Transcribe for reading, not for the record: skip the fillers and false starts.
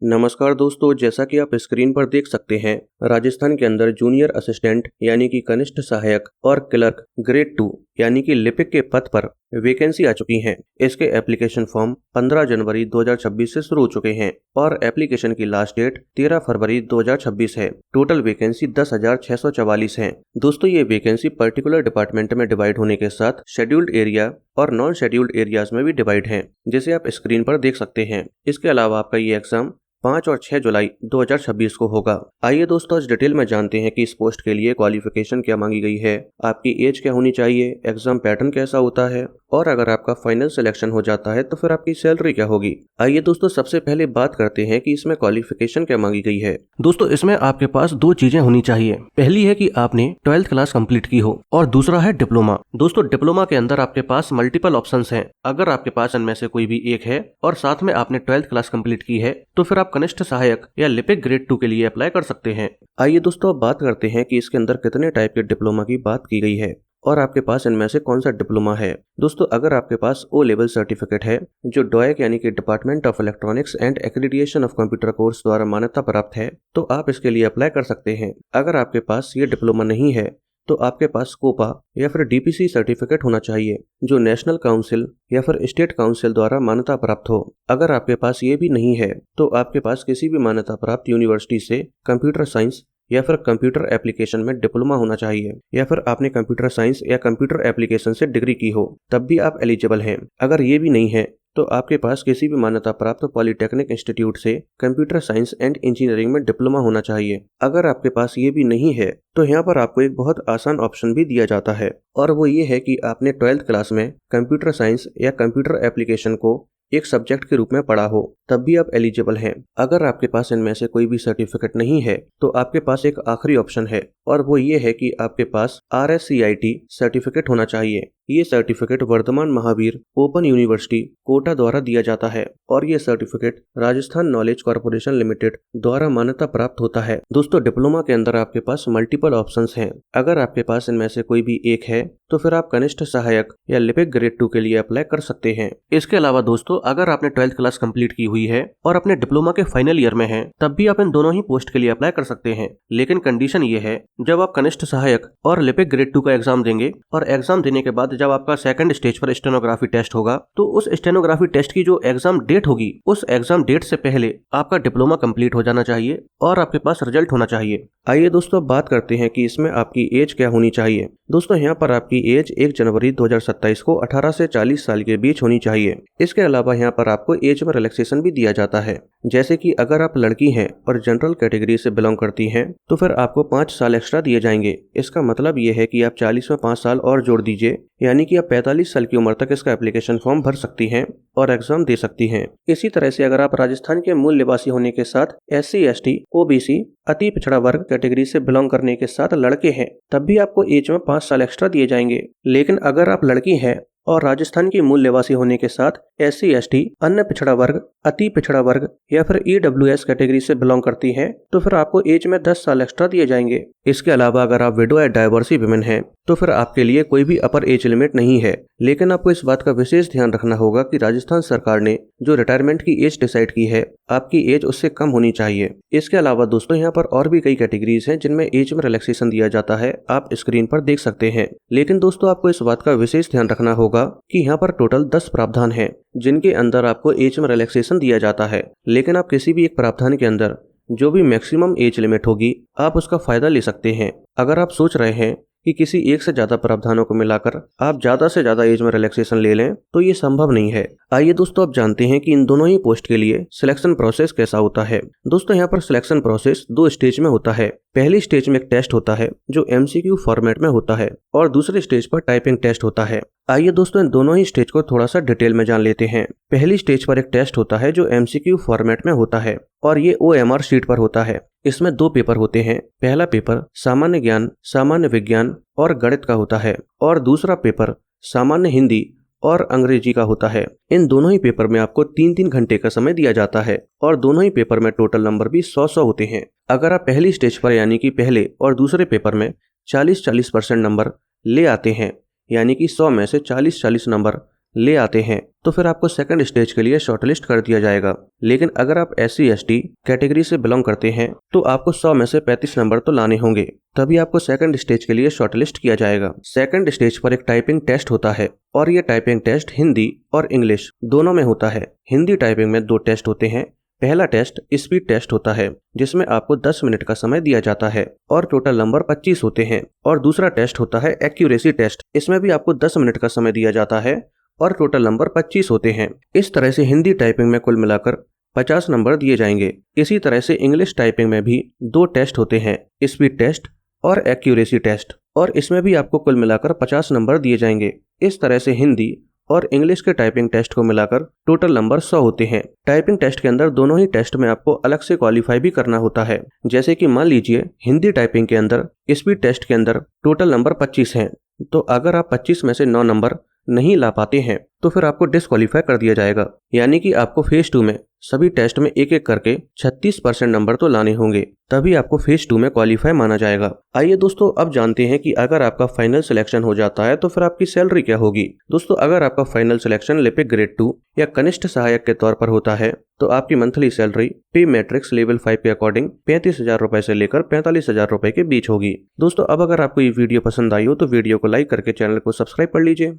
नमस्कार दोस्तों, जैसा कि आप स्क्रीन पर देख सकते हैं, राजस्थान के अंदर जूनियर असिस्टेंट यानी कि कनिष्ठ सहायक और क्लर्क ग्रेड 2 यानी कि लिपिक के पद पर वैकेंसी आ चुकी हैं। इसके एप्लीकेशन फॉर्म 15 जनवरी 2026 से शुरू हो चुके हैं और एप्लीकेशन की लास्ट डेट 13 फरवरी 2026 है। टोटल वैकेंसी 10,644 है। दोस्तों, ये वैकेंसी पर्टिकुलर डिपार्टमेंट में डिवाइड होने के साथ शेड्यूल्ड एरिया और नॉन शेड्यूल्ड एरियाज में भी डिवाइड हैं, जिसे आप स्क्रीन पर देख सकते हैं। इसके अलावा आपका ये एग्जाम 5 और 6 जुलाई 2026 को होगा। आइए दोस्तों, आज डिटेल में जानते हैं कि इस पोस्ट के लिए क्वालिफिकेशन क्या मांगी गई है, आपकी एज क्या होनी चाहिए, एग्जाम पैटर्न कैसा होता है और अगर आपका फाइनल सिलेक्शन हो जाता है तो फिर आपकी सैलरी क्या होगी। आइए दोस्तों, सबसे पहले बात करते हैं कि इसमें क्वालिफिकेशन क्या मांगी गई है। दोस्तों, इसमें आपके पास दो चीजें होनी चाहिए। पहली है कि आपने 12th क्लास कंप्लीट की हो और दूसरा है डिप्लोमा। दोस्तों, डिप्लोमा के अंदर आपके पास मल्टीपल ऑप्शंस हैं। अगर आपके पास इनमें से कोई भी एक है और साथ में आपने 12th क्लास कंप्लीट की है तो फिर आप कनिष्ठ सहायक या लिपिक ग्रेड 2 के लिए अप्लाई कर सकते हैं। आइए दोस्तों, अब बात करते हैं कि इसके अंदर कितने टाइप के डिप्लोमा की बात की गई है और आपके पास इनमें से कौन सा डिप्लोमा है। दोस्तों, अगर आपके पास ओ लेवल सर्टिफिकेट है जो डॉयक यानी कि department of electronics and accreditation of computer course द्वारा मान्यता प्राप्त है तो आप इसके लिए अप्लाई कर सकते हैं। अगर आपके पास ये डिप्लोमा नहीं है तो आपके पास कोपा या फिर डीपीसी सर्टिफिकेट होना चाहिए जो नेशनल काउंसिल या फिर स्टेट काउंसिल द्वारा मान्यता प्राप्त हो। अगर आपके पास ये भी नहीं है तो आपके पास किसी भी मान्यता प्राप्त यूनिवर्सिटी से कंप्यूटर साइंस या फिर कंप्यूटर एप्लीकेशन में डिप्लोमा होना चाहिए या फिर आपने कंप्यूटर साइंस या कंप्यूटर एप्लीकेशन से डिग्री की हो, तब भी आप एलिजिबल हैं। अगर ये भी नहीं है तो आपके पास किसी भी मान्यता प्राप्त पॉलिटेक्निक इंस्टीट्यूट से कंप्यूटर साइंस एंड इंजीनियरिंग में डिप्लोमा होना चाहिए। अगर आपके पास ये भी नहीं है तो यहाँ पर आपको एक बहुत आसान ऑप्शन भी दिया जाता है और वो ये है कि आपने 12th क्लास में कंप्यूटर साइंस या कंप्यूटर एप्लीकेशन को एक सब्जेक्ट के रूप में पढ़ा हो, तब भी आप एलिजिबल हैं। अगर आपके पास इनमें से कोई भी सर्टिफिकेट नहीं है तो आपके पास एक आखिरी ऑप्शन है और वो ये है कि आपके पास RSCIT सर्टिफिकेट होना चाहिए। ये certificate Vardhaman Mahavir open university Kota द्वारा दिया जाता है और ये certificate Rajasthan knowledge corporation limited द्वारा मान्यता प्राप्त होता है। दोस्तों, डिप्लोमा के अंदर आपके पास मल्टीपल ऑप्शंस हैं। अगर आपके पास इनमें से कोई भी एक है तो फिर आप कनिष्ठ सहायक या लिपिक ग्रेड 2 के लिए अप्लाई कर सकते हैं। इसके अलावा दोस्तों, अगर आपने 12th क्लास कंप्लीट की हुई है और अपने डिप्लोमा के फाइनल ईयर में हैं, तब भी आप इन दोनों ही पोस्ट के लिए अप्लाई कर सकते हैं। लेकिन कंडीशन ये है, जब आप कनिष्ठ सहायक और लिपिक ग्रेड 2 का एग्जाम देंगे और एग्जाम देने के बाद जब आपका सेकंड स्टेज पर स्टेनोग्राफी टेस्ट होगा तो उस स्टेनोग्राफी टेस्ट की जो एग्जाम डेट होगी उस एग्जाम डेट से पहले आपका डिप्लोमा कंप्लीट हो जाना चाहिए और आपके पास रिजल्ट होना चाहिए। आइए दोस्तों, बात करते हैं कि इसमें आपकी एज क्या होनी चाहिए। दोस्तों, यहाँ पर आपकी एज 1 जनवरी 2027 को 18 से 40 साल के बीच होनी चाहिए। इसके अलावा यहाँ पर आपको एज में रिलैक्सेशन भी दिया जाता है, जैसे कि अगर आप लड़की हैं और जनरल कैटेगरी से बिलोंग करती हैं तो फिर आपको 5 साल एक्स्ट्रा दिए जाएंगे। इसका मतलब ये है कि आप 40 में 5 साल और जोड़ दीजिए, यानी कि आप 45 साल की उम्र तक इसका एप्लीकेशन फॉर्म भर सकती हैं और एग्जाम दे सकती हैं। इसी तरह से अगर आप राजस्थान के मूल निवासी होने के साथ SC ST OBC अति पिछड़ा वर्ग कैटेगरी से बिलोंग करने के साथ लड़के हैं, तब भी आपको एज में 5 साल एक्स्ट्रा दिए जाएंगे। लेकिन अगर आप लड़की हैं और राजस्थान की मूल निवासी होने के साथ SC ST अन्य पिछड़ा वर्ग अति पिछड़ा वर्ग या फिर EWS कैटेगरी से बिलोंग करती हैं तो फिर आपको एज में 10 साल एक्स्ट्रा दिए जाएंगे। इसके अलावा अगर आप विडो या डाइवोर्सी विमेन हैं तो फिर आपके लिए कोई भी अपर एज लिमिट नहीं है। लेकिन आपको इस बात का विशेष ध्यान रखना होगा कि राजस्थान सरकार ने जो रिटायरमेंट की एज डिसाइड की है, आपकी एज उससे कम होनी चाहिए। इसके अलावा दोस्तों, यहाँ पर और भी कई कैटेगरीज हैं जिनमें एज में रिलैक्सेशन दिया जाता है, आप स्क्रीन पर देख सकते हैं। लेकिन दोस्तों, आपको इस बात का विशेष ध्यान रखना होगा कि यहाँ पर टोटल 10 प्रावधान हैं जिनके अंदर आपको एज में रिलैक्सेशन दिया जाता है। लेकिन आप किसी भी एक प्रावधान के अंदर जो भी मैक्सिमम एज लिमिट होगी आप उसका फायदा ले सकते हैं। अगर आप सोच रहे हैं कि किसी एक से ज्यादा प्रावधानों को मिलाकर आप ज्यादा से ज्यादा एज में रिलैक्सेशन ले लें तो ये संभव नहीं है। आइए दोस्तों, अब जानते हैं कि इन दोनों ही पोस्ट के लिए सिलेक्शन प्रोसेस कैसा होता है। दोस्तों, यहाँ पर सिलेक्शन प्रोसेस 2 स्टेज में होता है। पहली स्टेज में एक टेस्ट होता है जो MCQ फॉर्मेट में होता है और दूसरे स्टेज पर टाइपिंग टेस्ट होता है। आइए दोस्तों, इन दोनों ही स्टेज को थोड़ा सा डिटेल में जान लेते हैं। पहली स्टेज पर एक टेस्ट होता है जो MCQ फॉर्मेट में होता है और ये OMR शीट पर होता है। इसमें 2 पेपर होते हैं। पहला पेपर सामान्य ज्ञान, सामान्य विज्ञान और गणित का होता है और दूसरा पेपर सामान्य हिंदी और अंग्रेजी का होता है। इन दोनों ही पेपर में आपको 3-3 घंटे का समय दिया जाता है और दोनों ही पेपर में टोटल नंबर भी 100-100 होते हैं। अगर आप पहली स्टेज पर यानी कि पहले और दूसरे पेपर में 40-40% नंबर ले आते हैं, यानी कि 100 में से 40-40 नंबर ले आते हैं तो फिर आपको सेकंड स्टेज के लिए शॉर्टलिस्ट कर दिया जाएगा। लेकिन अगर आप SC ST कैटेगरी से बिलोंग करते हैं तो आपको 100 में से 35 नंबर तो लाने होंगे, तभी आपको सेकंड स्टेज के लिए शॉर्टलिस्ट किया जाएगा। सेकंड स्टेज पर एक टाइपिंग टेस्ट होता है और ये टाइपिंग टेस्ट हिंदी और इंग्लिश दोनों में होता है। हिंदी टाइपिंग में 2 टेस्ट होते हैं। पहला टेस्ट स्पीड टेस्ट होता है जिसमें आपको 10 मिनट का समय दिया जाता है और टोटल नंबर 25 होते हैं। और दूसरा टेस्ट होता है एक्यूरेसी टेस्ट, इसमें भी आपको 10 मिनट का समय दिया जाता है और टोटल नंबर 25 होते हैं। इस तरह से हिंदी टाइपिंग में कुल मिलाकर 50 नंबर दिए जाएंगे। इसी तरह से इंग्लिश टाइपिंग में भी 2 टेस्ट होते हैं, स्पीड टेस्ट और एक्यूरेसी टेस्ट, और इसमें भी आपको कुल मिलाकर 50 नंबर दिए जाएंगे। इस तरह से हिंदी और इंग्लिश के टाइपिंग टेस्ट को मिलाकर टोटल नंबर 100 होते हैं। टाइपिंग टेस्ट के अंदर दोनों ही टेस्ट में आपको अलग से क्वालिफाई भी करना होता है। जैसे कि मान लीजिए हिंदी टाइपिंग के अंदर स्पीड टेस्ट के अंदर टोटल नंबर 25 हैं, तो अगर आप 25 में से 9 नंबर नहीं ला पाते हैं तो फिर आपको डिस्क्वालीफाई कर दिया जाएगा। यानी कि आपको फेज 2 में सभी टेस्ट में एक एक करके 36% नंबर तो लाने होंगे, तभी आपको फेज 2 में क्वालिफाई माना जाएगा। आइए दोस्तों अब जानते हैं कि अगर आपका फाइनल सिलेक्शन हो जाता है तो फिर आपकी सैलरी क्या होगी। दोस्तों अगर आपका फाइनल सिलेक्शन लिपिक ग्रेड 2 या कनिष्ठ सहायक के तौर पर होता है तो आपकी मंथली सैलरी पे मैट्रिक्स लेवल 5 के अकॉर्डिंग 35,000 रुपए से लेकर 45,000 रुपए के बीच होगी। दोस्तों अब अगर आपको ये वीडियो पसंद आई हो तो वीडियो को लाइक करके चैनल को सब्सक्राइब कर लीजिए।